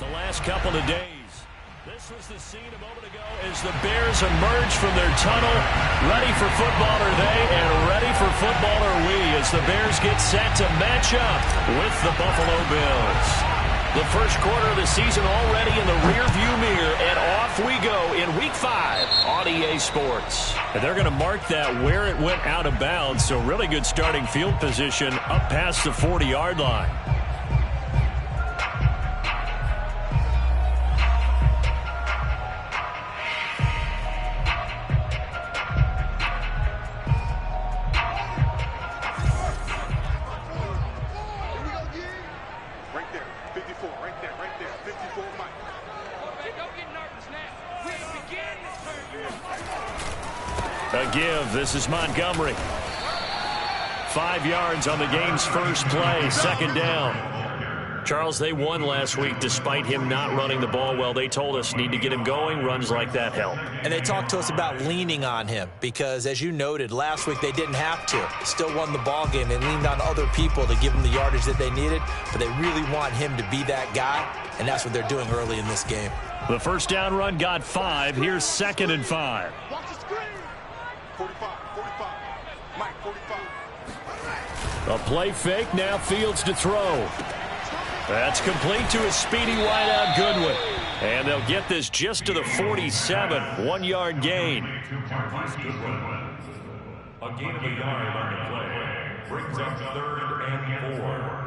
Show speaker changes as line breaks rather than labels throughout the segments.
The last couple of days. This was the scene a moment ago as the Bears emerge from their tunnel. Ready for football are they, and ready for football are we as the Bears get set to match up with the Buffalo Bills. The first quarter of the season already in the rearview mirror, and off we go in Week 5 on EA Sports. And they're going to mark that where it went out of bounds, so really good starting field position up past the 40-yard line. A give. This is Montgomery. 5 yards on the game's first play. Second down. Charles, they won last week despite him not running the ball well. They told us need to get him going. Runs like that help.
And they talked to us about leaning on him because, as you noted, last week they didn't have to. Still won the ball game. They leaned on other people to give them the yardage that they needed, but they really want him to be that guy, and that's what they're doing early in this game.
The first down run got 5. Here's 2nd and 5.
45, Mike, 45.
A play fake, now Fields to throw. That's complete to his speedy wideout Goodwin. And they'll get this just to the 47, 1-yard gain.
A gain of a yard on the play brings up 3rd and 4.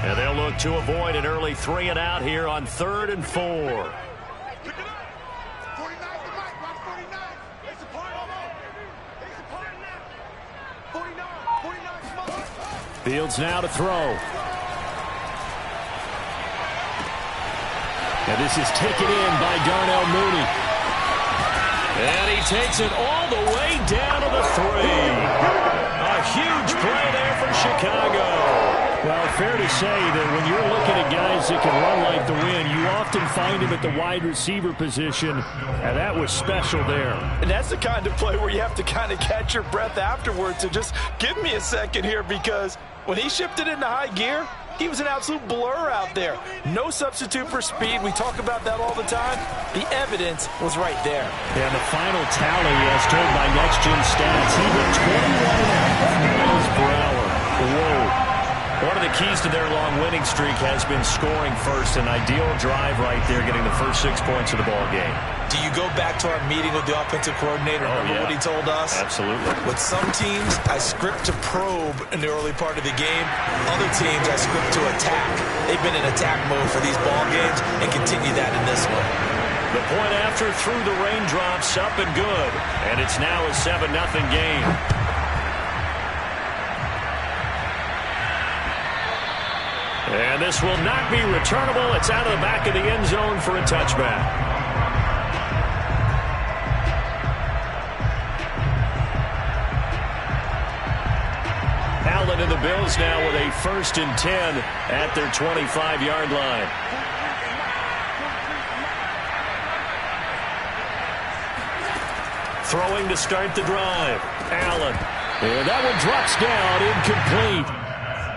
And they'll look to avoid an early 3 and out here on 3rd and 4.
Pick it up. 49 to Mike. Watch 49. It's a part of it. It's a part now. 49. 49.
Fields now to throw. And this is taken in by Darnell Mooney. And he takes it all the way down to the 3. A huge play there for Chicago. Well, fair to say that when you're looking at guys that can run like the wind, you often find him at the wide receiver position, and that was special there.
And that's the kind of play where you have to kind of catch your breath afterwards and just give me a second here, because when he shifted into high gear, he was an absolute blur out there. No substitute for speed. We talk about that all the time. The evidence was right there.
And the final tally, as told by Next Gen Stats, he hit 21.5 miles per hour. Whoa. One of the keys to their long winning streak has been scoring first. An ideal drive right there, getting the first 6 points of the ball game.
Do you go back to our meeting with the offensive coordinator? Remember what he told us?
Absolutely.
With some teams, I script to probe in the early part of the game. Other teams, I script to attack. They've been in attack mode for these ball games and continue that in this one.
The point after through the raindrops, up and good. And it's now a 7-0 game. And this will not be returnable. It's out of the back of the end zone for a touchback. Allen and the Bills now with a 1st and 10 at their 25-yard line. Throwing to start the drive. Allen. And that one drops down, incomplete.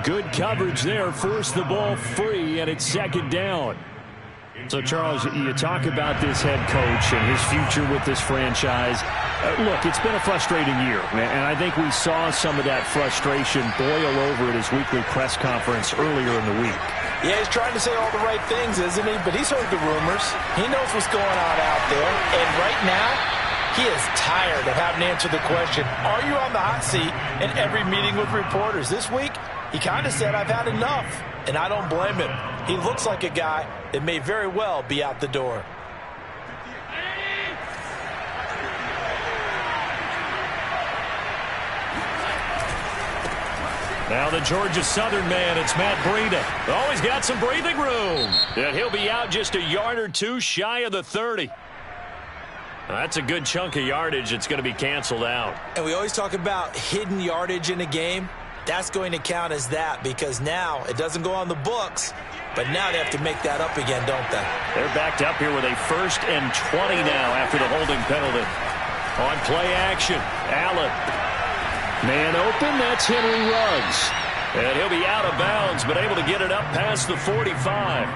Good coverage there, forced the ball free, and it's 2nd down. So, Charles, you talk about this head coach and his future with this franchise. Look, it's been a frustrating year, and I think we saw some of that frustration boil over at his weekly press conference earlier in the week.
Yeah, he's trying to say all the right things, isn't he? But he's heard the rumors. He knows what's going on out there. And right now, he is tired of having to answer the question, are you on the hot seat in every meeting with reporters? This week, he kind of said, I've had enough, and I don't blame him. He looks like a guy that may very well be out the door.
Now the Georgia Southern man, it's Matt Breida. Oh, he's got some breathing room. And he'll be out just a yard or two shy of the 30. That's a good chunk of yardage. It's going to be canceled out.
And we always talk about hidden yardage in a game. that's going to count as that because now it doesn't go on the books, but now they have to make that up again, don't they?
They're backed up here with a 1st and 20 now after the holding penalty. On play action, Allen. Man open, that's Henry Ruggs. And he'll be out of bounds, but able to get it up past the 45.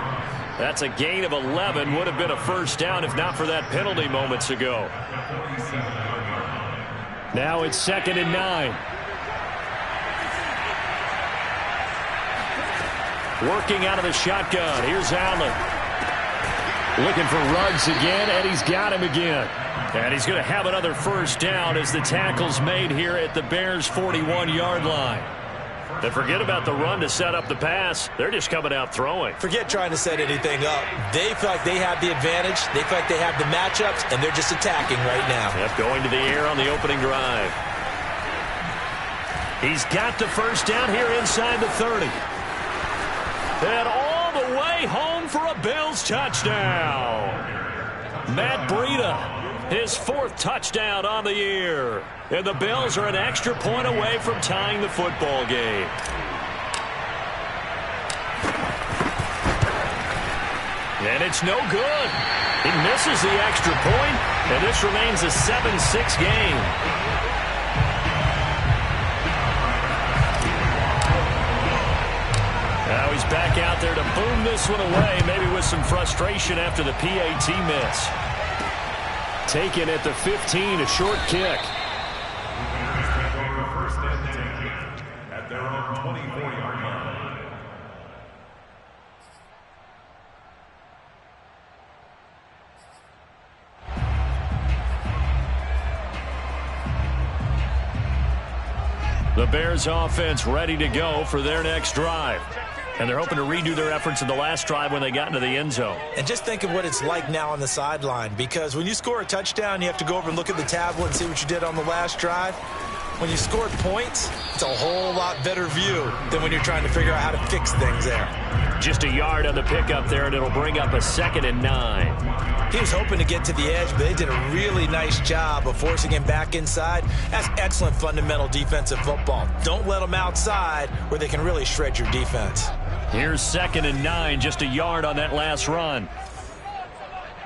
That's a gain of 11. Would have been a first down if not for that penalty moments ago. Now it's 2nd and 9. Working out of the shotgun. Here's Allen. Looking for Ruggs again, and he's got him again. And he's going to have another first down as the tackle's made here at the Bears' 41-yard line. And forget about the run to set up the pass. They're just coming out throwing.
Forget trying to set anything up. They feel like they have the advantage. They feel like they have the matchups, and they're just attacking right now.
Yep, going to the air on the opening drive. He's got the first down here inside the 30. And all the way home for a Bills touchdown. Matt Breida, his 4th touchdown on the year. And the Bills are an extra point away from tying the football game. And it's no good. He misses the extra point, and this remains a 7-6 game. Now he's back out there to boom this one away, maybe with some frustration after the PAT miss. Taken at the 15, a short kick.
First and 10 at their own 24-yard line.
The Bears offense ready to go for their next drive. And they're hoping to redo their efforts in the last drive when they got into the end zone.
And just think of what it's like now on the sideline, because when you score a touchdown, you have to go over and look at the tablet and see what you did on the last drive. When you scored points, it's a whole lot better view than when you're trying to figure out how to fix things there.
Just a yard on the pickup there, and it'll bring up a 2nd and 9.
He was hoping to get to the edge, but they did a really nice job of forcing him back inside. That's excellent fundamental defensive football. Don't let them outside where they can really shred your defense.
Here's 2nd and 9, just a yard on that last run.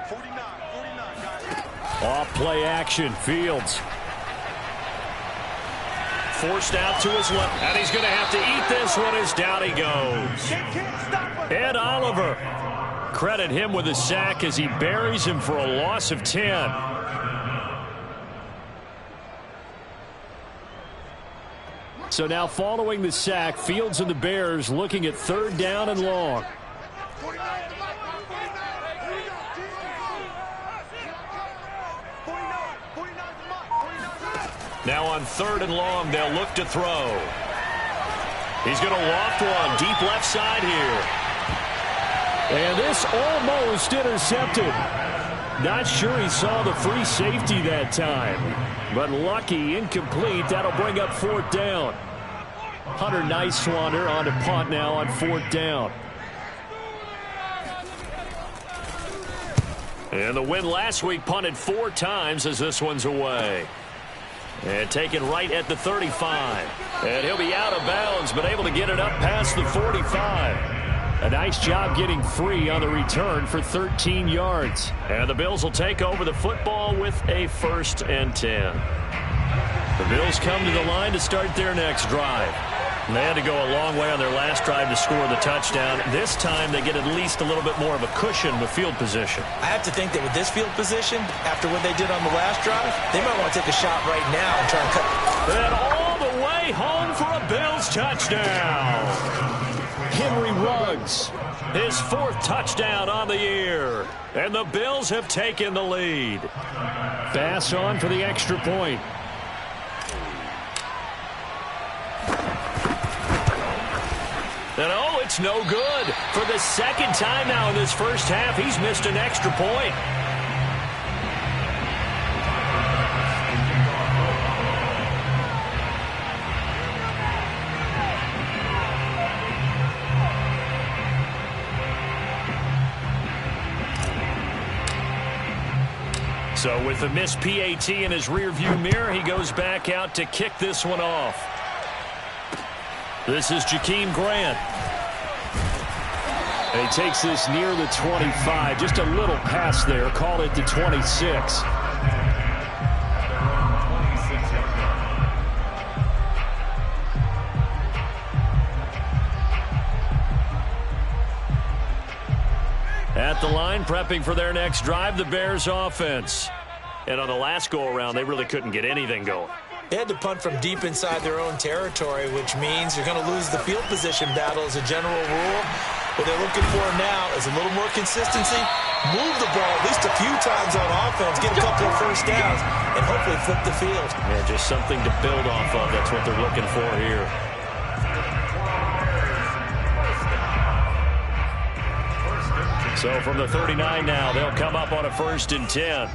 49, guys.
Off play action, Fields. Forced out to his left, and he's going to have to eat this one as down he goes. Ed Oliver. Credit him with a sack as he buries him for a loss of 10. So now following the sack, Fields and the Bears looking at 3rd down and long. Now on 3rd and long, they'll look to throw. He's going to loft one deep left side here. And this almost intercepted. Not sure he saw the free safety that time. But lucky, incomplete. That'll bring up 4th down. Hunter Nicewander on to punt now on 4th down. And the win last week punted 4 times as this one's away. And taken right at the 35. And he'll be out of bounds, but able to get it up past the 45. A nice job getting free on the return for 13 yards. And the Bills will take over the football with a 1st and 10. The Bills come to the line to start their next drive. And they had to go a long way on their last drive to score the touchdown. This time they get at least a little bit more of a cushion with field position.
I have to think that with this field position, after what they did on the last drive, they might want to take a shot right now and try and cut.
And all the way home for a Bills touchdown. Henry Ruggs, his 4th touchdown on the year. And the Bills have taken the lead. Bass on for the extra point. And oh, it's no good. For the 2nd time now in this first half, he's missed an extra point. So with the missed PAT in his rearview mirror, he goes back out to kick this one off. This is Jakeem Grant. And he takes this near the 25. Just a little pass there. Call it the 26. At the line, prepping for their next drive, the Bears offense. And on the last go-around, they really couldn't get anything going.
They had to punt from deep inside their own territory, which means you're going to lose the field position battle as a general rule. What they're looking for now is a little more consistency, move the ball at least a few times on offense, get a couple of first downs, and hopefully flip the field.
Yeah, just something to build off of. That's what they're looking for here. So from the 39 now, they'll come up on a 1st and 10.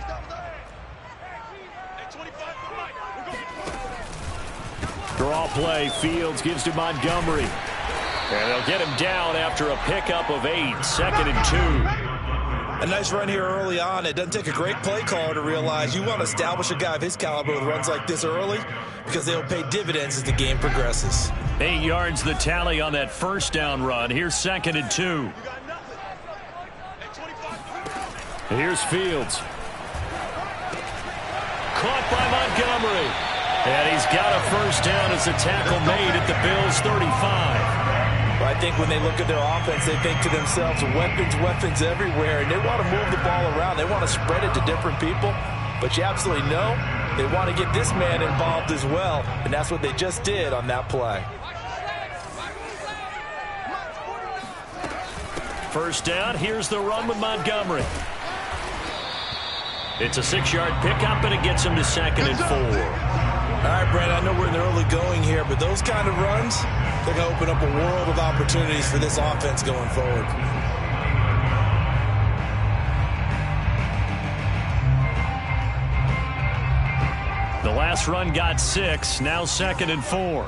Draw play. Fields gives to Montgomery. And they'll get him down after a pickup of 8. 2nd and 2.
A nice run here early on. It doesn't take a great play caller to realize you want to establish a guy of his caliber with runs like this early because they'll pay dividends as the game progresses.
8 yards the tally on that 1st down run. Here's 2nd and 2. Here's Fields. Caught by Montgomery. And he's got a 1st down as a tackle made at the Bills' 35.
Well, I think when they look at their offense, they think to themselves, weapons everywhere, and they want to move the ball around. They want to spread it to different people. But you absolutely know they want to get this man involved as well, and that's what they just did on that play.
1st down. Here's the run with Montgomery. It's a 6-yard pickup, and it gets him to 2nd and 4.
All right, Brent, I know we're in the early going here, but those kind of runs, they're going to open up a world of opportunities for this offense going forward.
The last run got 6, now 2nd and 4.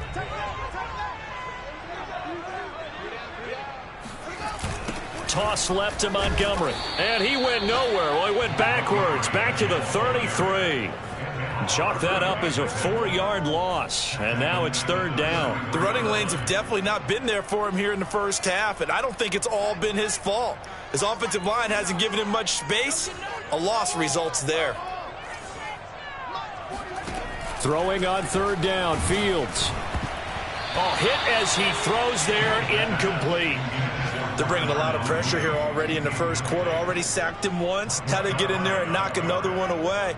Toss left to Montgomery, and he went nowhere. Well, he went backwards, back to the 33. Chalk that up as a 4-yard loss, and now it's 3rd down.
The running lanes have definitely not been there for him here in the first half, and I don't think it's all been his fault. His offensive line hasn't given him much space. A loss results there.
Throwing on 3rd down, Fields. Oh, hit as he throws there, incomplete.
They're bringing a lot of pressure here already in the first quarter. Already sacked him once. How to get in there and knock another one away.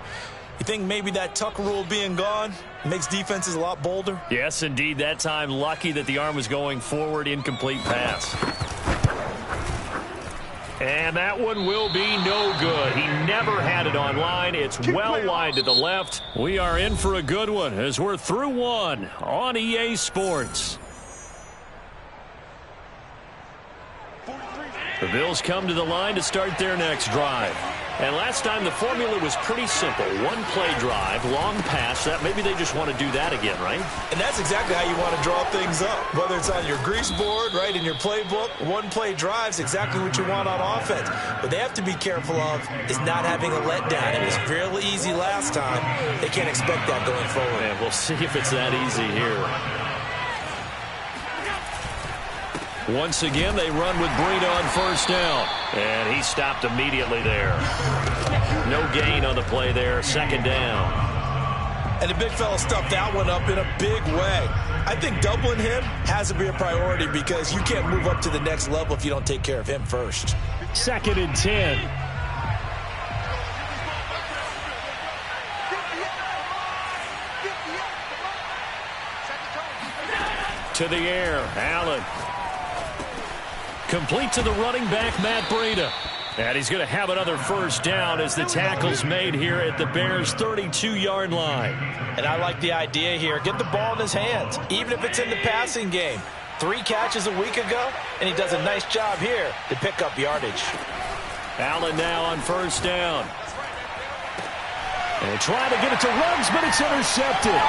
You think maybe that Tucker rule being gone makes defenses a lot bolder?
Yes, indeed. That time, lucky that the arm was going forward. Incomplete pass. And that one will be no good. He never had it on line. It's well wide to the left. We are in for a good one as we're through one on EA Sports. The Bills come to the line to start their next drive. And last time the formula was pretty simple. 1-play drive, long pass. That maybe they just want to do that again, right?
And that's exactly how you want to draw things up. Whether it's on your grease board, right, in your playbook, 1-play drive's exactly what you want on offense. What they have to be careful of is not having a letdown. It was fairly easy last time. They can't expect that going forward.
And we'll see if it's that easy here. Once again, they run with Breida on 1st down. And he stopped immediately there. No gain on the play there. 2nd down.
And the big fella stuffed that one up in a big way. I think doubling him has to be a priority because you can't move up to the next level if you don't take care of him first.
2nd and 10. To the air, Allen. Complete to the running back, Matt Breida. And he's going to have another 1st down as the tackle's made here at the Bears' 32-yard line.
And I like the idea here. Get the ball in his hands, even if it's in the passing game. 3 catches a week ago, and he does a nice job here to pick up yardage.
Allen now on 1st down. And trying to get it to Ruggs, but it's intercepted.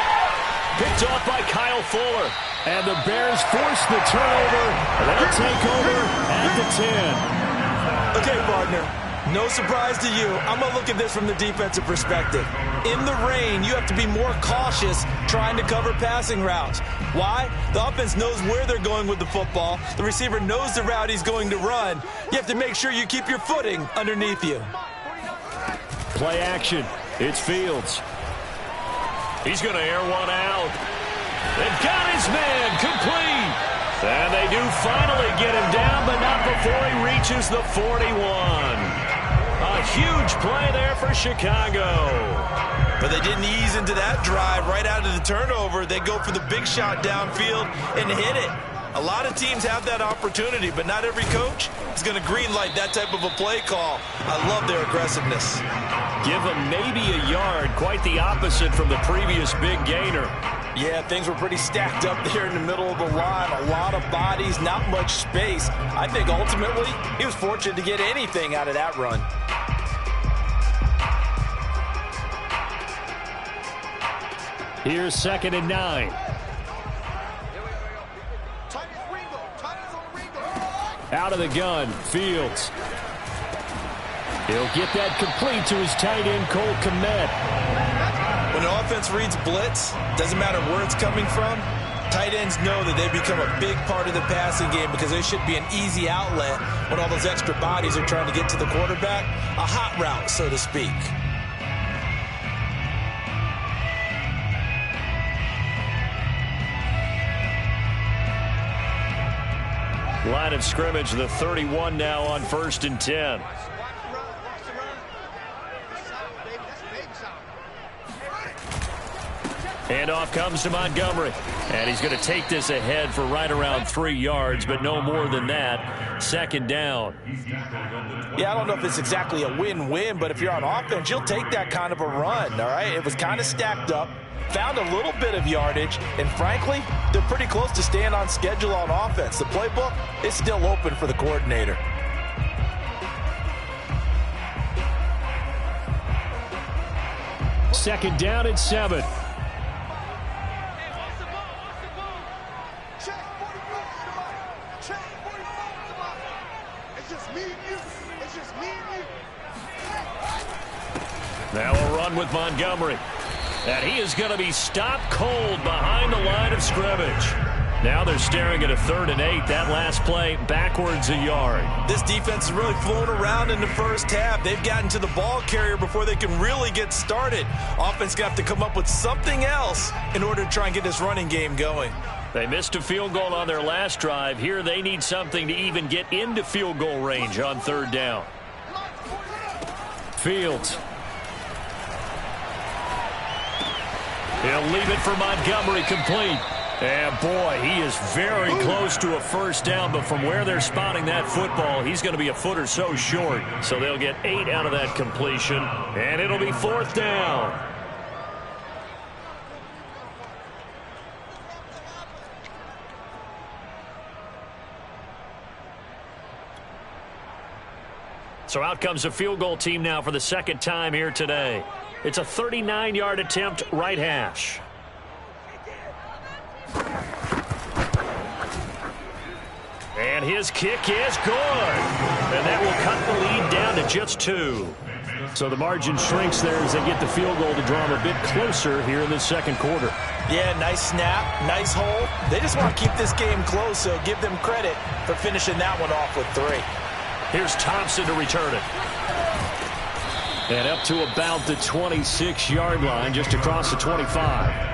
Picked off by Kyle Fuller. And the Bears force the turnover. They'll take over at the 10.
Okay, partner,
No surprise to you. I'm going to look at this from the defensive perspective. In the rain, you have to be more cautious trying to cover passing routes. Why? The offense knows where they're going with the football. The receiver knows the route he's going to run. You have to make sure you keep your footing underneath you.
Play action. It's Fields. He's going to air one out. They've got his man complete. And they do finally get him down, but not before he reaches the 41. A huge play there for Chicago.
But they didn't ease into that drive right out of the turnover. They go for the big shot downfield and hit it. A lot of teams have that opportunity, but not every coach is going to greenlight that type of a play call. I love their aggressiveness.
Give him maybe a yard, quite the opposite from the previous big gainer.
Yeah, things were pretty stacked up there in the middle of the line. A lot of bodies, not much space. I think ultimately he was fortunate to get anything out of that run.
Here's 2nd and 9. Out of the gun, Fields. He'll get that complete to his tight end, Cole Kmet.
When an offense reads blitz, doesn't matter where it's coming from, tight ends know that they become a big part of the passing game because they should be an easy outlet when all those extra bodies are trying to get to the quarterback. A hot route, so to speak.
Line of scrimmage, the 31 now on 1st and 10. Handoff comes to Montgomery. And he's going to take this ahead for right around 3 yards, but no more than that. 2nd down.
Yeah, I don't know if it's exactly a win-win, but if you're on offense, you'll take that kind of a run, all right? It was kind of stacked up. Found a little bit of yardage, and frankly, they're pretty close to staying on schedule on offense. The playbook is still open for the coordinator.
Second down at 7. Now a run with Montgomery. And he is going to be stopped cold behind the line of scrimmage. Now they're staring at a 3rd and 8. That last play backwards a yard.
This defense is really flown around in the first half. They've gotten to the ball carrier before they can really get started. Offense got to come up with something else in order to try and get this running game going.
They missed a field goal on their last drive. Here they need something to even get into field goal range on 3rd down. Fields. He'll leave it for Montgomery complete. And boy, he is very close to a 1st down, but from where they're spotting that football, he's going to be a foot or so short. So they'll get 8 out of that completion, and it'll be 4th down. So out comes a field goal team now for the 2nd time here today. It's a 39-yard attempt, right hash. And his kick is good. And that will cut the lead down to just 2. So the margin shrinks there as they get the field goal to draw them a bit closer here in the 2nd quarter.
Yeah, nice snap, nice hole. They just want to keep this game close, so give them credit for finishing that one off with 3.
Here's Thompson to return it. And up to about the 26-yard line, just across the 25.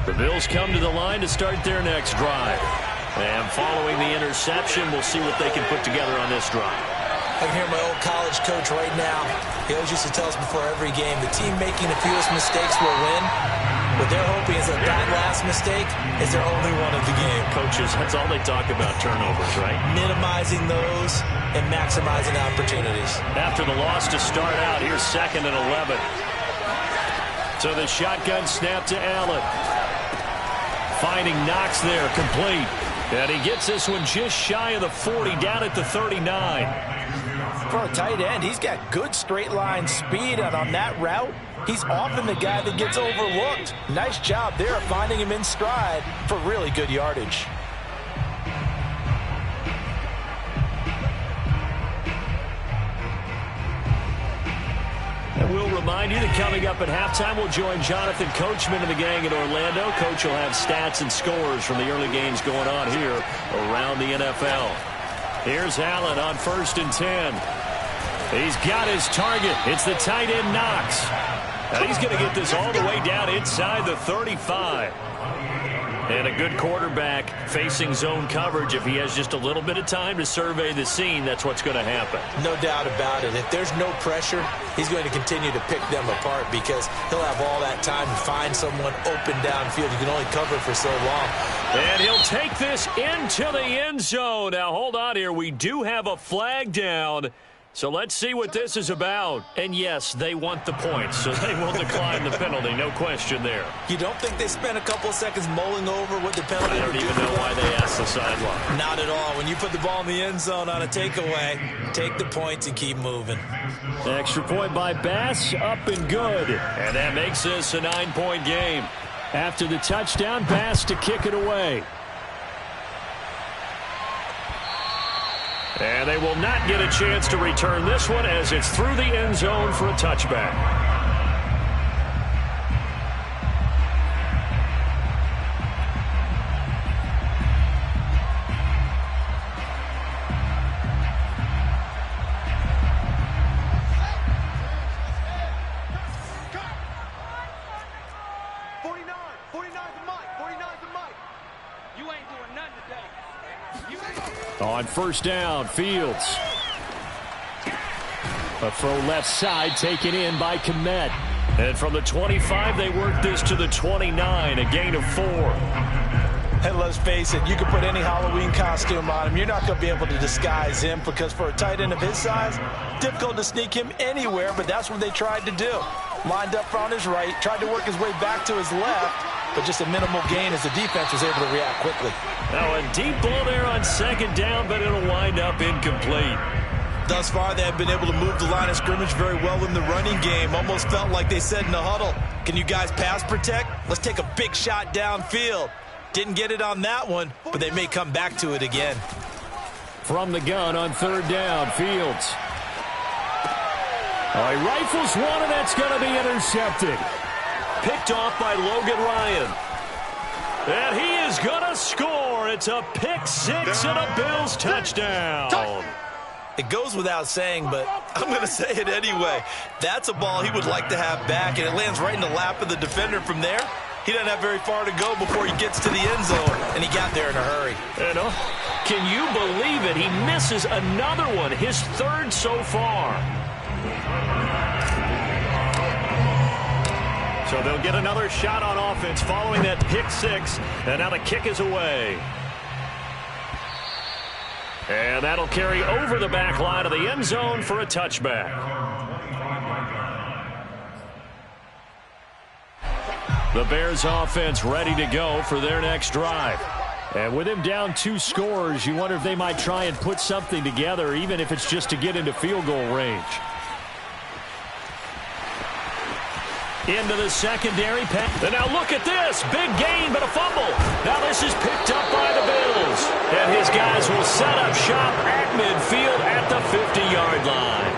The Bills come to the line to start their next drive. And following the interception, we'll see what they can put together on this drive.
I can hear my old college coach right now. He always used to tell us before every game, the team making the fewest mistakes will win. What they're hoping is that that last mistake is their only one of the game.
Coaches, that's all they talk about, turnovers, right?
Minimizing those and maximizing opportunities.
After the loss to start out, here's 2nd and 11. So the shotgun snap to Allen. Finding Knox there, complete. And he gets this one just shy of the 40, down at the 39.
For a tight end, he's got good straight line speed, and on that route, he's often the guy that gets overlooked. Nice job there of finding him in stride for really good yardage.
And we'll remind you that coming up at halftime, we'll join Jonathan Coachman and the gang in Orlando. Coach will have stats and scores from the early games going on here around the NFL. Here's Allen on 1st and 10. He's got his target. It's the tight end Knox. And he's going to get this all the way down inside the 35. And a good quarterback facing zone coverage. If he has just a little bit of time to survey the scene, that's what's going to happen.
No doubt about it. If there's no pressure, he's going to continue to pick them apart because he'll have all that time to find someone open downfield. You can only cover for so long.
And he'll take this into the end zone. Now, hold on here. We do have a flag down. So let's see what this is about. And yes, they want the points, so they will decline the penalty. No question there.
You don't think they spent a couple of seconds mulling over what the penalty
I don't even know why they asked the sideline.
Not at all. When you put the ball in the end zone on a takeaway, take the points and keep moving.
Extra point by Bass, up and good. And that makes this a 9-point game. After the touchdown, Bass to kick it away. And they will not get a chance to return this one as it's through the end zone for a touchback. On 1st down, Fields. A throw left side taken in by Kmet. And from the 25, they work this to the 29, a gain of 4.
And let's face it, you can put any Halloween costume on him. You're not going to be able to disguise him because for a tight end of his size, difficult to sneak him anywhere, but that's what they tried to do. Lined up on his right, tried to work his way back to his left, but just a minimal gain as the defense was able to react quickly.
Now a deep ball there on 2nd down, but it'll wind up incomplete.
Thus far, they have been able to move the line of scrimmage very well in the running game. Almost felt like they said in the huddle, can you guys pass protect? Let's take a big shot downfield. Didn't get it on that one, but they may come back to it again.
From the gun on 3rd down, Fields. Oh, he rifles one, and that's going to be intercepted. Picked off by Logan Ryan. And he is going to score. It's a pick 6 and a Bills touchdown.
It goes without saying, but I'm going to say it anyway. That's a ball he would like to have back, and it lands right in the lap of the defender from there. He doesn't have very far to go before he gets to the end zone, and he got there in a hurry.
And, can you believe it? He misses another one, his 3rd so far. So they'll get another shot on offense following that pick 6, and now the kick is away. And that'll carry over the back line of the end zone for a touchback. The Bears offense ready to go for their next drive. And with him down 2 scores, you wonder if they might try and put something together, even if it's just to get into field goal range. Into the secondary pass. And now look at this. Big gain, but a fumble. Now this is picked up by the Bills. And his guys will set up shop at midfield at the 50-yard line.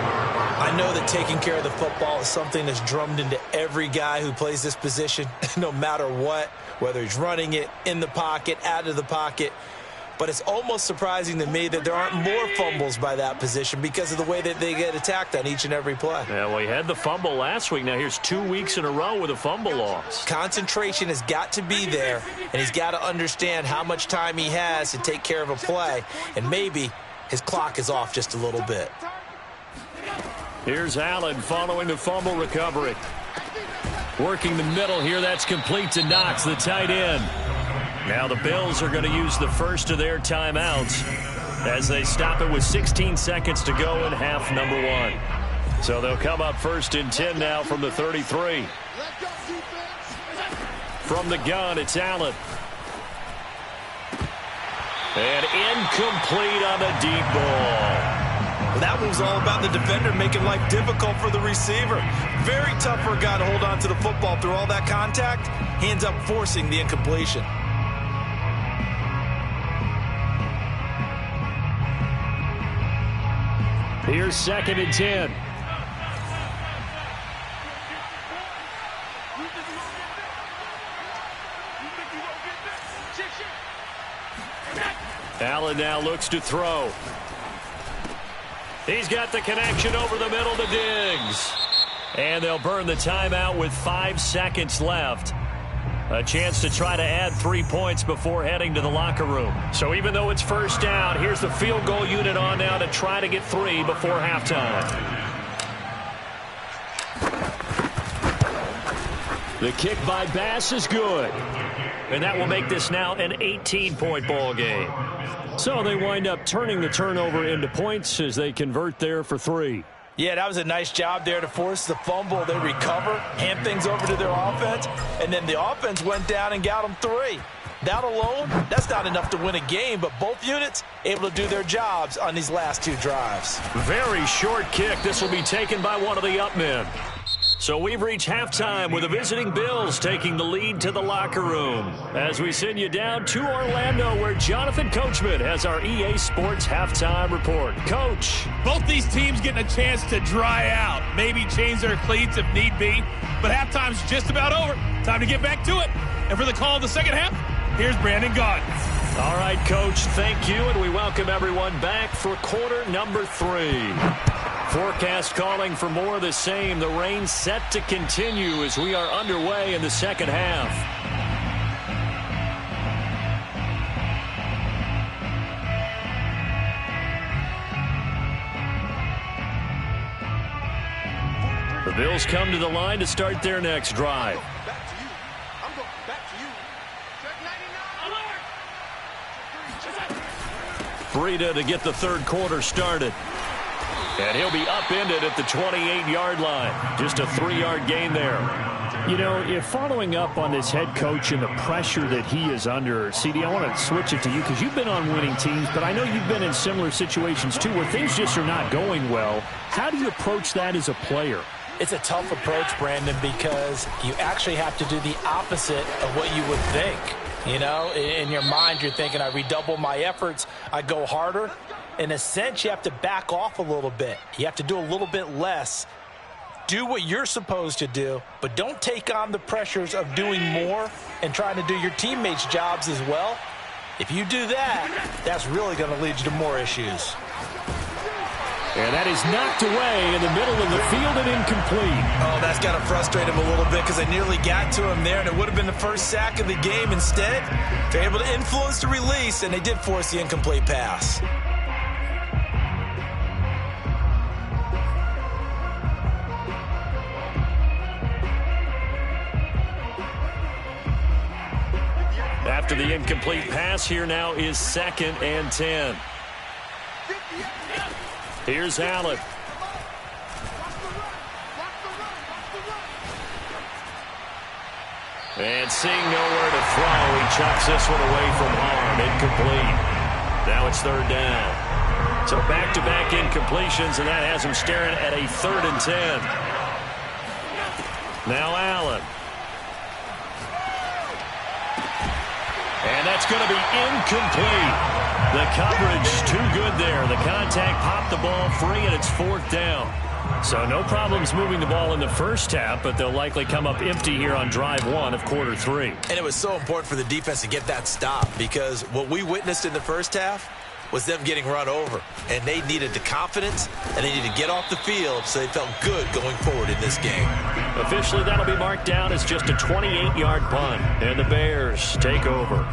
I know that taking care of the football is something that's drummed into every guy who plays this position, no matter what, whether he's running it, in the pocket, out of the pocket. But it's almost surprising to me that there aren't more fumbles by that position because of the way that they get attacked on each and every play.
Yeah, well, he had the fumble last week. Now here's 2 weeks in a row with a fumble loss.
Concentration has got to be there, and he's got to understand how much time he has to take care of a play, and maybe his clock is off just a little bit.
Here's Allen following the fumble recovery. Working the middle here, that's complete to Knox, the tight end. Now the Bills are going to use the first of their timeouts as they stop it with 16 seconds to go in half number 1. So they'll come up 1st and 10 now from the 33. From the gun, it's Allen. And incomplete on the deep ball.
That was all about the defender making life difficult for the receiver. Very tough for a guy to hold on to the football through all that contact. He ends up forcing the incompletion.
Here's 2nd and 10. Allen now looks to throw. He's got the connection over the middle to Diggs. And they'll burn the timeout with 5 seconds left. A chance to try to add 3 points before heading to the locker room. So even though it's first down, here's the field goal unit on now to try to get 3 before halftime. The kick by Bass is good. And that will make this now an 18-point ball game. So they wind up turning the turnover into points as they convert there for 3.
Yeah, that was a nice job there to force the fumble. They recover, hand things over to their offense, and then the offense went down and got them 3. That alone, that's not enough to win a game, but both units able to do their jobs on these last 2 drives.
Very short kick. This will be taken by one of the up men. So we've reached halftime with the visiting Bills taking the lead to the locker room. As we send you down to Orlando, where Jonathan Coachman has our EA Sports halftime report. Coach.
Both these teams getting a chance to dry out, maybe change their cleats if need be. But halftime's just about over. Time to get back to it. And for the call of the second half, here's Brandon Gaudin.
All right, Coach, thank you, and we welcome everyone back for quarter number 3. Forecast calling for more of the same. The rain set to continue as we are underway in the second half. The Bills come to the line to start their next drive.
Back to you. I'm going back to you. Check 99.
Breida to get the third quarter started. And he'll be upended at the 28-yard line. Just a 3-yard gain there. You know, if following up on this head coach and the pressure that he is under, CD, I want to switch it to you because you've been on winning teams, but I know you've been in similar situations too where things just are not going well. How do you approach that as a player?
It's a tough approach, Brandon, because you actually have to do the opposite of what you would think. You know, in your mind, you're thinking, I redouble my efforts, I go harder. In a sense, you have to back off a little bit. You have to do a little bit less. Do what you're supposed to do, but don't take on the pressures of doing more and trying to do your teammates' jobs as well. If you do that, that's really going to lead you to more issues.
And that is knocked away in the middle of the field and incomplete.
Oh, that's got to frustrate him a little bit because I nearly got to him there, and it would have been the first sack of the game. Instead, they're able to influence the release, and they did force the incomplete pass.
After the incomplete pass, here now is 2nd and 10. Here's Allen. And seeing nowhere to throw, he chucks this one away from harm. Incomplete. Now it's 3rd down. So back-to-back incompletions, and that has him staring at a 3rd and 10. Now Allen. And that's going to be incomplete. The coverage too good there. The contact popped the ball free, and it's 4th down. So no problems moving the ball in the first half, but they'll likely come up empty here on drive 1 of quarter 3.
And it was so important for the defense to get that stop because what we witnessed in the first half was them getting run over. And they needed the confidence, and they needed to get off the field so they felt good going forward in this game.
Officially, that'll be marked down as just a 28-yard punt. And the Bears take over.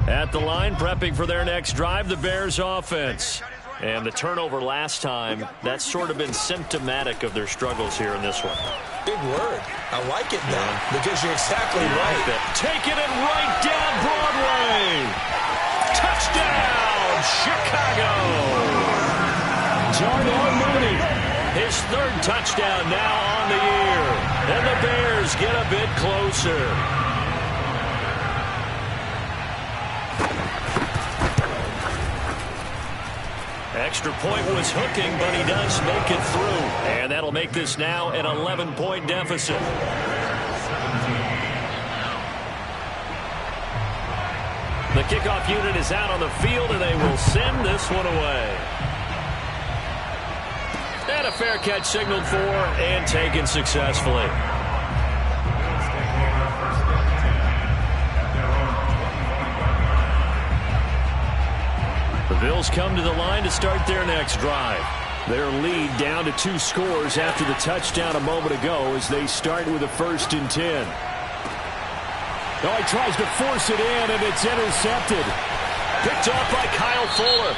At the line, prepping for their next drive, the Bears offense. And the turnover last time, that's sort of been symptomatic of their struggles here in this one.
Big word. I like it now because you're exactly right.
Taking it right down Broadway. Touchdown, Chicago. Darnell Mooney, his 3rd touchdown now on the year. And the Bears get a bit closer. extra point was hooking, but he does make it through. And that'll make this now an 11-point deficit. The kickoff unit is out on the field, and they will send this one away. And a fair catch signaled for and taken successfully. The Bills come to the line to start their next drive. Their lead down to 2 scores after the touchdown a moment ago as they start with a 1st and 10. Oh, he tries to force it in, and it's intercepted. Picked off by Kyle Fuller.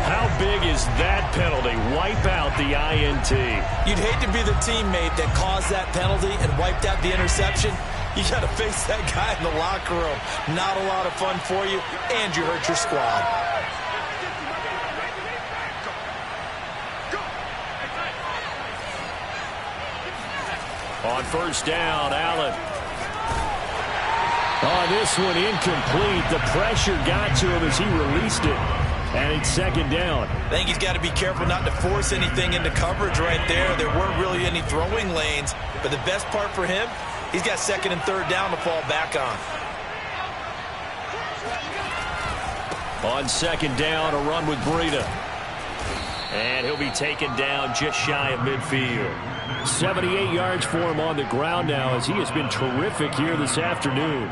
How big is that penalty? Wipe out the INT.
You'd hate to be the teammate that caused that penalty and wiped out the interception. You got to face that guy in the locker room. Not a lot of fun for you, and you hurt your squad.
On 1st down, Allen. On this one, incomplete. The pressure got to him as he released it. And it's 2nd down.
I think he's got to be careful not to force anything into coverage right there. There weren't really any throwing lanes. But the best part for him, he's got 2nd and 3rd down to fall back on.
On 2nd down, a run with Breida. And he'll be taken down just shy of midfield. 78 yards for him on the ground now as he has been terrific here this afternoon.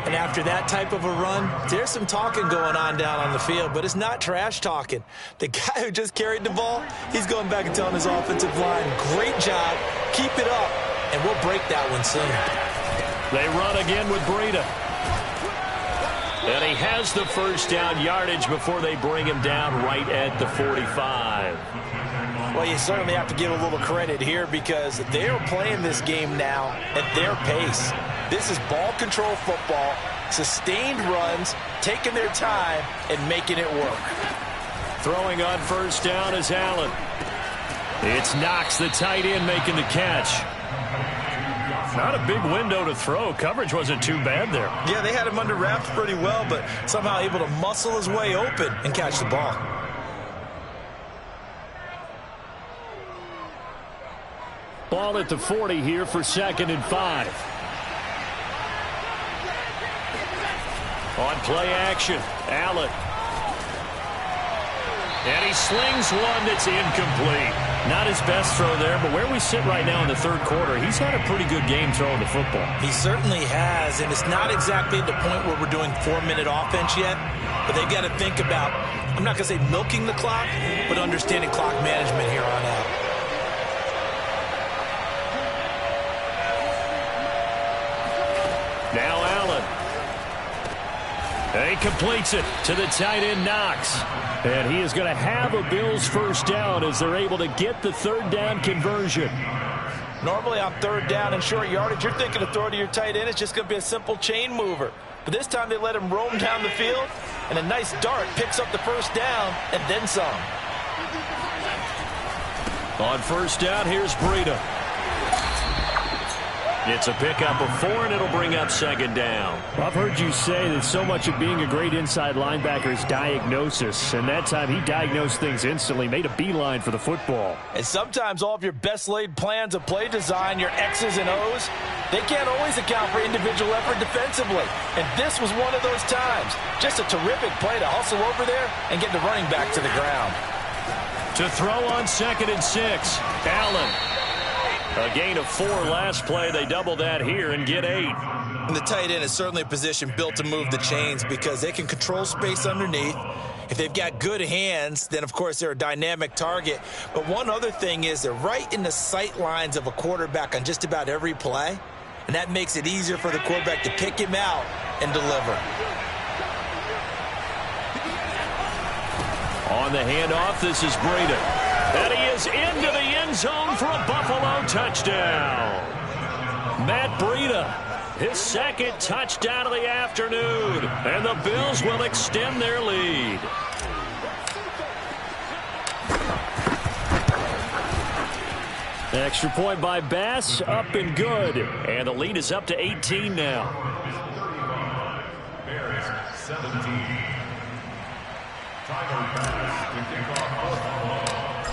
And after that type of a run, there's some talking going on down on the field, but it's not trash talking. The guy who just carried the ball, he's going back and telling his offensive line, great job, keep it up, and we'll break that one soon.
They run again with Breida. And he has the 1st down yardage before they bring him down right at the 45.
Well, you certainly have to give a little credit here because they're playing this game now at their pace. This is ball control football, sustained runs, taking their time, and making it work.
Throwing on 1st down is Allen. It's Knox, the tight end, making the catch. Not a big window to throw. Coverage wasn't too bad there.
Yeah, they had him under wraps pretty well, but somehow able to muscle his way open and catch the ball.
Ball at the 40 here for 2nd and 5. On play action, Allen. And he slings one that's incomplete. Not his best throw there, but where we sit right now in the 3rd quarter, he's had a pretty good game throwing the football.
He certainly has, and it's not exactly at the point where we're doing 4-minute offense yet, but they've got to think about, I'm not going to say milking the clock, but understanding clock management here on out.
Now Allen. And he completes it to the tight end, Knox. And he is going to have a Bills 1st down as they're able to get the 3rd down conversion.
Normally on 3rd down and short yardage, you're thinking to throw to your tight end. It's just going to be a simple chain mover. But this time they let him roam down the field, and a nice dart picks up the 1st down and then some.
On 1st down, here's Breida. It's a pickup of 4, and it'll bring up 2nd down. I've heard you say that so much of being a great inside linebacker is diagnosis, and that time he diagnosed things instantly, made a beeline for the football.
And sometimes all of your best laid plans of play design, your X's and O's, they can't always account for individual effort defensively. And this was one of those times. Just a terrific play to hustle over there and get the running back to the ground.
To throw on 2nd and 6, Allen. A gain of 4 last play. They double that here and get 8.
And the tight end is certainly a position built to move the chains because they can control space underneath. If they've got good hands, then, of course, they're a dynamic target. But one other thing is they're right in the sight lines of a quarterback on just about every play. And that makes it easier for the quarterback to pick him out and deliver.
On the handoff, this is Breida. And he is into the end zone for a Buffalo touchdown. Matt Breida, his 2nd touchdown of the afternoon. And the Bills will extend their lead. Extra point by Bass, up and good. And the lead is up to 18 now.
Bears 17.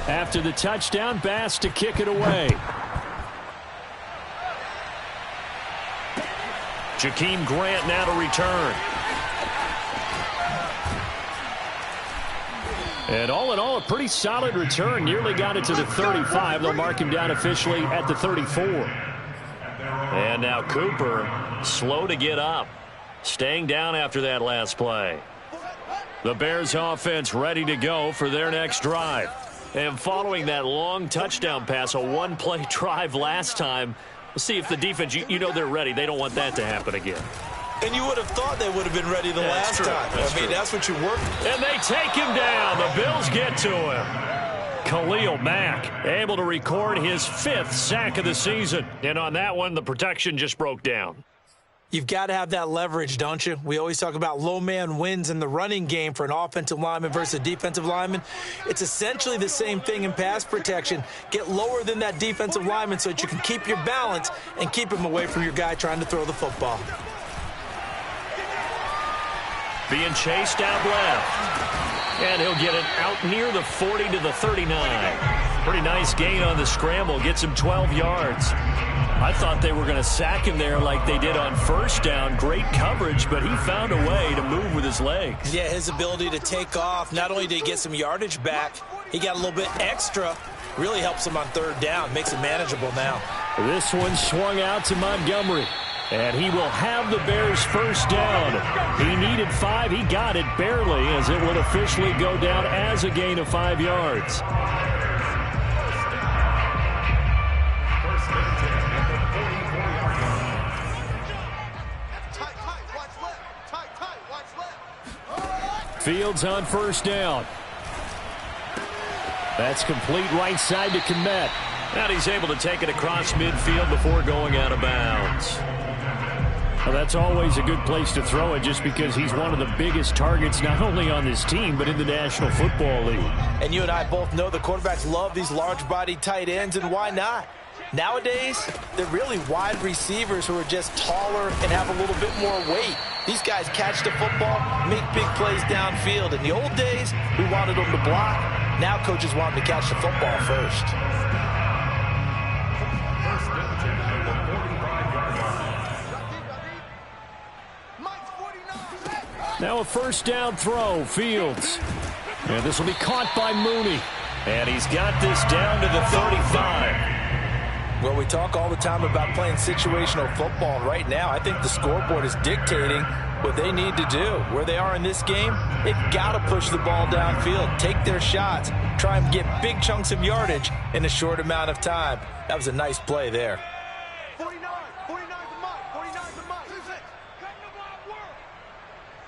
After the touchdown, Bass to kick it away. Jakeem Grant now to return. And all in all, a pretty solid return. Nearly got it to the 35. They'll mark him down officially at the 34. And now Cooper, slow to get up. Staying down after that last play. The Bears offense ready to go for their next drive. And following that long touchdown pass, a one-play drive last time, we'll see if the defense, you know they're ready. They don't want that to happen again.
And you would have thought they would have been ready the last time. I mean, that's what you work.
And they take him down. The Bills get to him. Khalil Mack able to record his 5th sack of the season. And on that one, the protection just broke down.
You've got to have that leverage, don't you? We always talk about low man wins in the running game for an offensive lineman versus a defensive lineman. It's essentially the same thing in pass protection. Get lower than that defensive lineman so that you can keep your balance and keep him away from your guy trying to throw the football.
Being chased out left. And he'll get it out near the 40 to the 39. Pretty nice gain on the scramble. Gets him 12 yards. I thought they were going to sack him there like they did on first down. Great coverage, but he found a way to move with his legs.
Yeah, his ability to take off. Not only did he get some yardage back, he got a little bit extra. Really helps him on third down. Makes it manageable now.
This one swung out to Montgomery. And he will have the Bears first down. He needed 5. He got it barely, as it would officially go down as a gain of 5 yards. Fields on first down. That's complete right side to Kmet. And he's able to take it across midfield before going out of bounds. Well, that's always a good place to throw it just because he's one of the biggest targets not only on this team but in the National Football League.
And you and I both know the quarterbacks love these large-bodied tight ends, and why not? Nowadays, they're really wide receivers who are just taller and have a little bit more weight. These guys catch the football, make big plays downfield. In the old days, we wanted them to block. Now coaches want them to catch the football first.
Now a first down throw, Fields. And this will be caught by Mooney. And he's got this down to the 35.
Well, we talk all the time about playing situational football. Right now, I think the scoreboard is dictating what they need to do. Where they are in this game, they've got to push the ball downfield, take their shots, try and get big chunks of yardage in a short amount of time. That was a nice play there.
49 the mark, 49 the mark.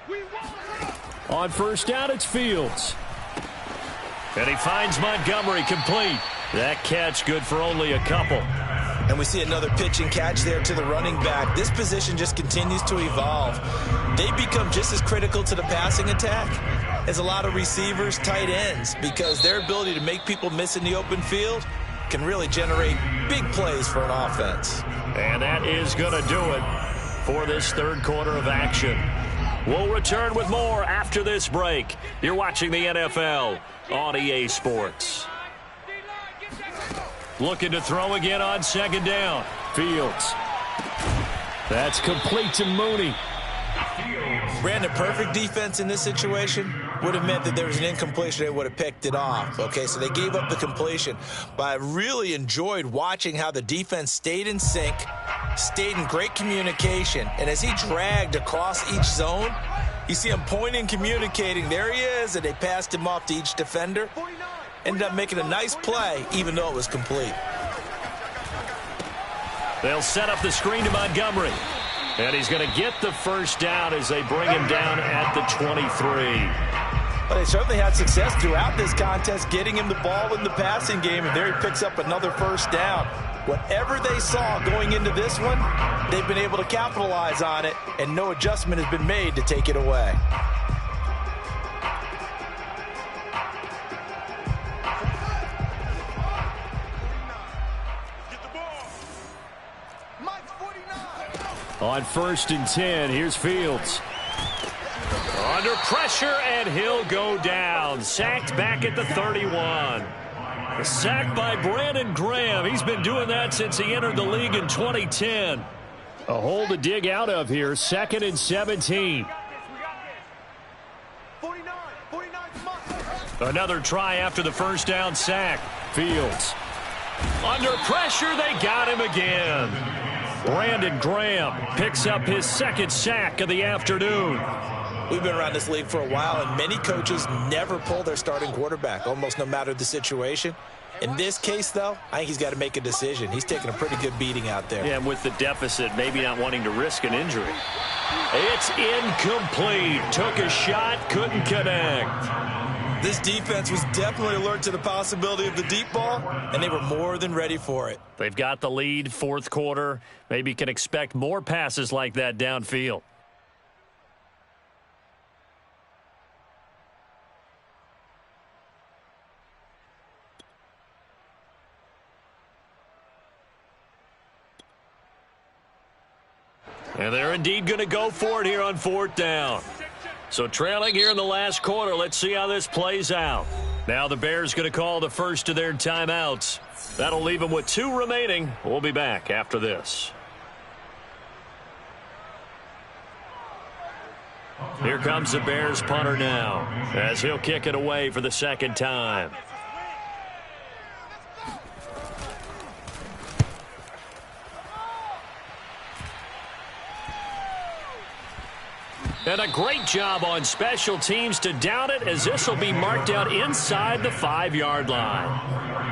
We won.
On first down, it's Fields. And he finds Montgomery complete. That catch good for only a couple.
And we see another pitch and catch there to the running back. This position just continues to evolve. They become just as critical to the passing attack as a lot of receivers, tight ends, because their ability to make people miss in the open field can really generate big plays for an offense.
And that is going to do it for this third quarter of action. We'll return with more after this break. You're watching the NFL on EA Sports. Looking to throw again on second down. Fields. That's complete to Mooney.
Brandon, perfect defense in this situation would have meant that there was an incompletion. They would have picked it off. Okay, so they gave up the completion. But I really enjoyed watching how the defense stayed in sync, stayed in great communication. And as he dragged across each zone, you see him pointing, communicating. There he is, and they passed him off to each defender. Ended up making a nice play, even though it was complete.
They'll set up the screen to Montgomery. And he's going to get the first down as they bring him down at the 23.
But they certainly had success throughout this contest, getting him the ball in the passing game, and there he picks up another first down. Whatever they saw going into this one, they've been able to capitalize on it, and no adjustment has been made to take it away.
On 1st and 10, here's Fields. Under pressure, and he'll go down. Sacked back at the 31. A sack by Brandon Graham. He's been doing that since he entered the league in 2010. A hole to dig out of here. 2nd and 17. Another try after the first down sack. Fields. Under pressure, they got him again. Brandon Graham picks up his 2nd sack of the afternoon.
We've been around this league for a while, and many coaches never pull their starting quarterback, almost no matter the situation. In this case, though, I think he's got to make a decision. He's taking a pretty good beating out there.
Yeah, and with the deficit, maybe not wanting to risk an injury. It's incomplete. Took a shot, couldn't connect.
This defense was definitely alert to the possibility of the deep ball, and they were more than ready for it.
They've got the lead, 4th quarter. Maybe can expect more passes like that downfield. And they're indeed going to go for it here on 4th down. So trailing here in the last quarter, let's see how this plays out. Now the Bears going to call the first of their timeouts. That'll leave them with 2 remaining. We'll be back after this. Here comes the Bears punter now, as he'll kick it away for the 2nd time. And a great job on special teams to down it, as this will be marked out inside the 5-yard line.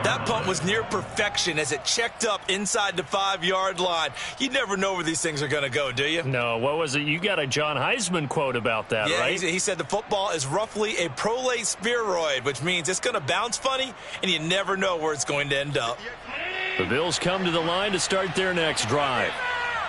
That punt was near perfection as it checked up inside the 5-yard line. You never know where these things are going to go, do you?
No, what was it? You got a John Heisman quote about that,
yeah,
right?
He said the football is roughly a prolate spheroid, which means it's going to bounce funny, and you never know where it's going to end up.
The Bills come to the line to start their next drive.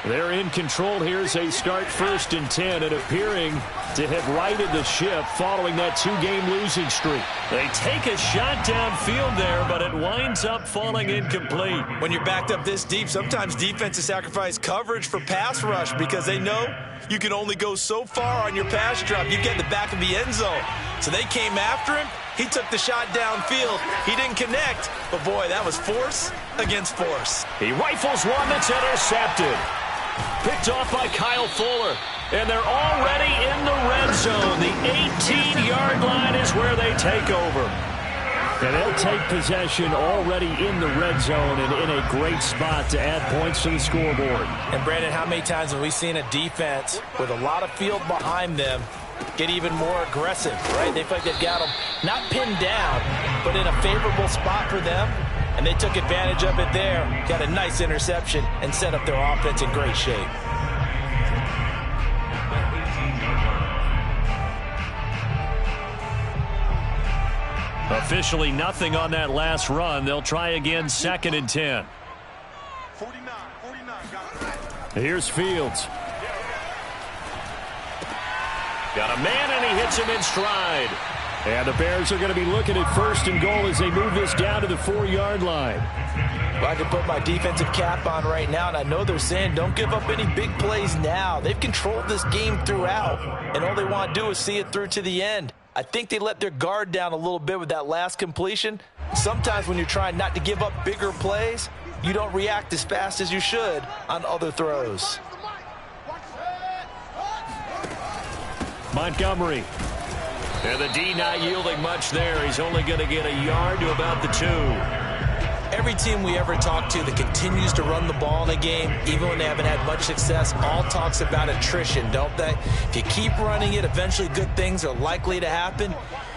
They're in control here as they start 1st and 10 and appearing to have righted the ship following that 2-game losing streak. They take a shot downfield there, but it winds up falling incomplete.
When you're backed up this deep, sometimes defenses sacrifice coverage for pass rush because they know you can only go so far on your pass drop. You get in the back of the end zone. So they came after him. He took the shot downfield. He didn't connect, but boy, that was force against force.
He rifles one that's intercepted. Picked off by Kyle Fuller. And they're already in the red zone. The 18-yard line is where they take over. And they'll take possession already in the red zone and in a great spot to add points to the scoreboard.
And, Brandon, how many times have we seen a defense with a lot of field behind them get even more aggressive, right? They feel like they've got them not pinned down, but in a favorable spot for them. And they took advantage of it there, got a nice interception, and set up their offense in great shape.
Officially nothing on that last run. They'll try again 2nd and 10.
49,
Here's Fields. Got a man, and he hits him in stride. And the Bears are going to be looking at 1st and goal as they move this down to the 4-yard line.
Well, I can put my defensive cap on right now, and I know they're saying don't give up any big plays now. They've controlled this game throughout, and all they want to do is see it through to the end. I think they let their guard down a little bit with that last completion. Sometimes when you're trying not to give up bigger plays, you don't react as fast as you should on other throws.
Montgomery. And the D not yielding much there. He's only going to get a yard to about the 2.
Every team we ever talk to that continues to run the ball in a game, even when they haven't had much success, all talks about attrition, don't they? If you keep running it, eventually good things are likely to happen.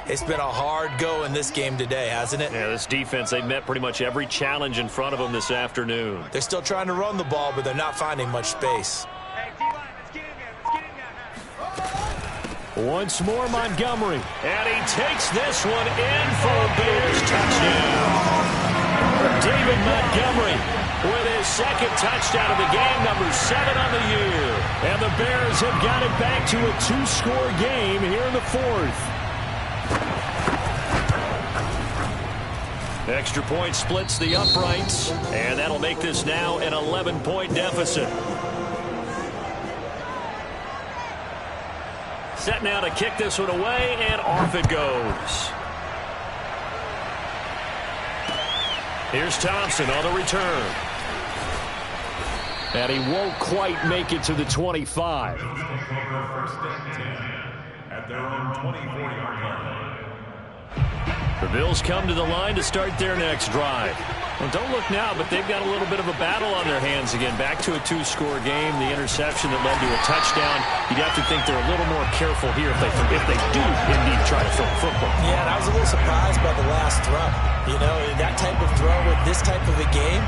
It's been a hard go in this game today, hasn't it?
Yeah, this defense, they met pretty much every challenge in front of them this afternoon.
They're still trying to run the ball, but they're not finding much space.
Once more, Montgomery. And he takes this one in for a Bears touchdown. David Montgomery with his 2nd touchdown of the game, number 7 on the year. And the Bears have got it back to a 2-score game here in the 4th. Extra point splits the uprights, and that'll make this now an 11-point deficit. set now to kick this one away, and off it goes. Here's Thompson on the return. And he won't quite make it to the 25.
At their own 24-yard line.
The Bills come to the line to start their next drive. Well, don't look now, but they've got a little bit of a battle on their hands again. Back to a two-score game. The interception that led to a touchdown. You'd have to think they're a little more careful here if they do indeed try to throw the football.
Yeah, and I was a little surprised by the last throw. You know, that type of throw with this type of a game,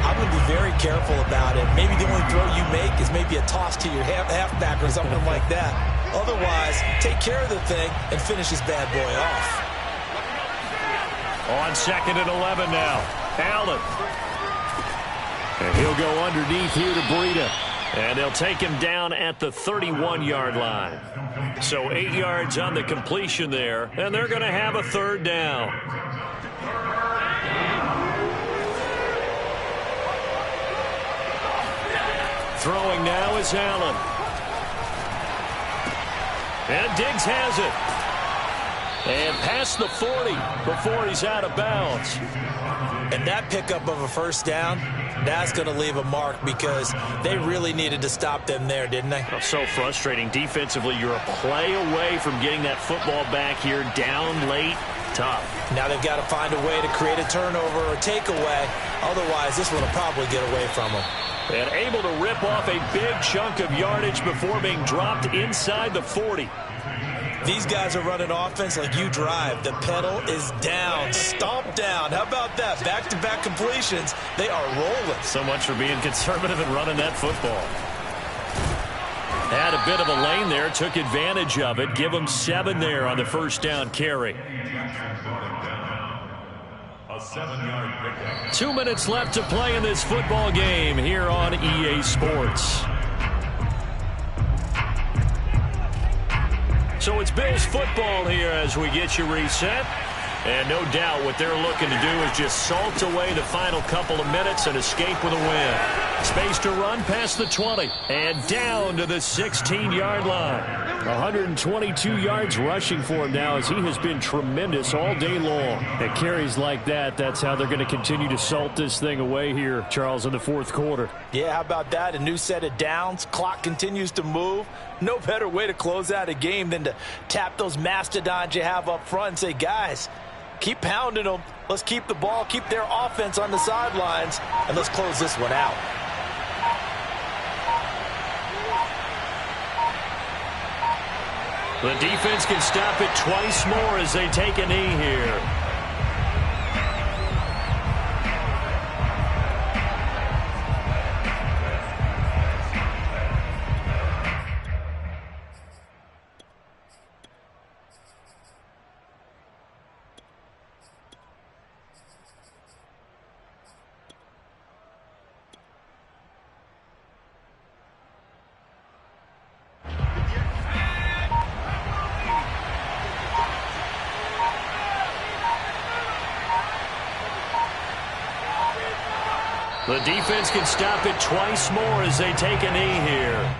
I'm going to be very careful about it. Maybe the only throw you make is maybe a toss to your halfback or something like that. Otherwise, take care of the thing and finish this bad boy off.
On 2nd and 11 now. Allen. And he'll go underneath here to Breida. And they'll take him down at the 31-yard line. So 8 yards on the completion there. And they're going to have a third down. Throwing now is Allen. And Diggs has it. And past the 40 before he's out of bounds.
And that pickup of a first down, that's going to leave a mark because they really needed to stop them there, didn't they?
Oh, so frustrating. Defensively, you're a play away from getting that football back here down late. Tough.
Now they've got to find a way to create a turnover or takeaway. Otherwise, this one will probably get away from them.
And able to rip off a big chunk of yardage before being dropped inside the 40.
These guys are running offense like you drive. The pedal is down, stomp down. How about that? Back-to-back completions. They are rolling.
So much for being conservative and running that football. Had a bit of a lane there, took advantage of it. Give them 7 there on the first down carry.
A 7-yard pickup.
2 minutes left to play in this football game here on EA Sports. So it's Bills football here as we get you reset. And no doubt what they're looking to do is just salt away the final couple of minutes and escape with a win. Space to run past the 20 and down to the 16-yard line. 122 yards rushing for him now as he has been tremendous all day long. At carries like that, that's how they're going to continue to salt this thing away here, Charles, in the fourth quarter.
Yeah, how about that? A new set of downs. Clock continues to move. No better way to close out a game than to tap those mastodons you have up front and say, guys, keep pounding them. Let's keep the ball, keep their offense on the sidelines, and let's close this one out.
The defense can stop it twice more as they take a knee here. The defense can stop it twice more as they take a knee here.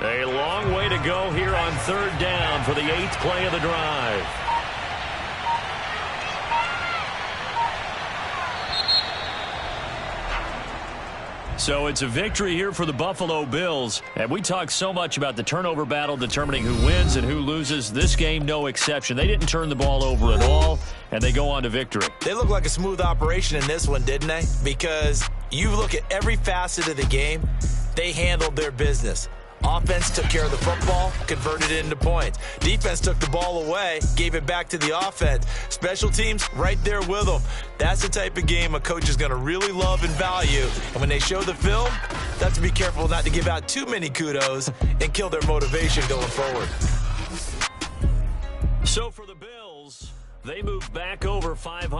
A long way to go here on third down for the 8th play of the drive. So it's a victory here for the Buffalo Bills. And we talk so much about the turnover battle determining who wins and who loses. This game, no exception. They didn't turn the ball over at all, and they go on to victory.
They look like a smooth operation in this one, didn't they? Because you look at every facet of the game, they handled their business. Offense took care of the football, converted it into points. Defense took the ball away, gave it back to the offense. Special teams, right there with them. That's the type of game a coach is going to really love and value. And when they show the film, they have to be careful not to give out too many kudos and kill their motivation going forward.
So for the Bills, they move back over 500.